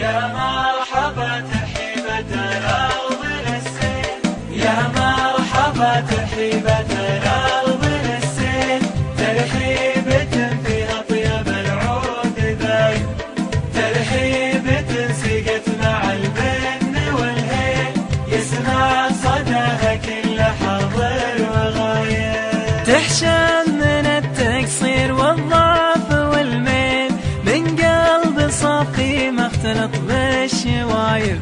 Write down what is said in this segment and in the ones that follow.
يا مرحبا ترحيبة الأرض للسيل، يا مرحبا ترحيبة الأرض للسيل، ترحيبة فيها طيب العود ذايل، ترحيبة سقت مع البن والهيل، يسمع صداها كل حاضر وغايب. تحشم من التقصير والضعف والميل، من قلب صافي ما اختلط بالشوايب.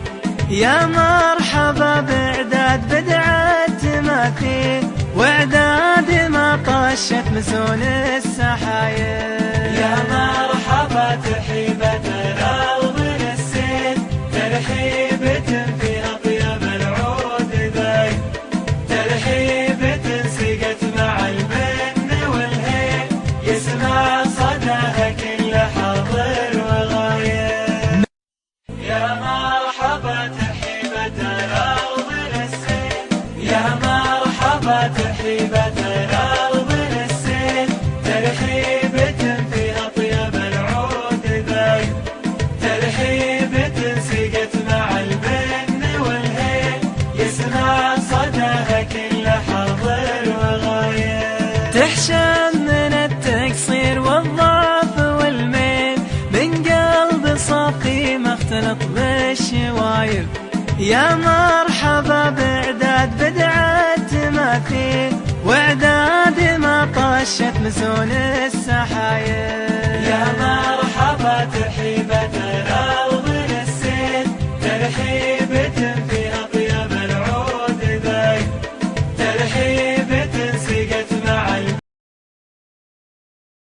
يا مرحبا بإعداد بدعة تماثيل، وإعداد ما طشت مسون السحايب. يا مرحبا ترحيبة الأرض للسيل، ترحيبة فيها طيب العود ذايل، ترحيبة سقت مع البن والهيل، يسمع صداها كل حاضر وغايب. يا مرحبا ترحيبة الأرض للسيل، يا مرحبا ترحيبة الأرض للسيل، ترحيبة فيها طيب العود ذايل، ترحيبة سقت مع البن والهيل، يسمع صداها كل حاضر وغايب. تحشم من التقصير والضعف والميل، من قلب صافي ما اختلط بالشوايب. يا مرحبا بإعداد بدعة تماثيل، وإعداد ما طشت مسون السحايب. يا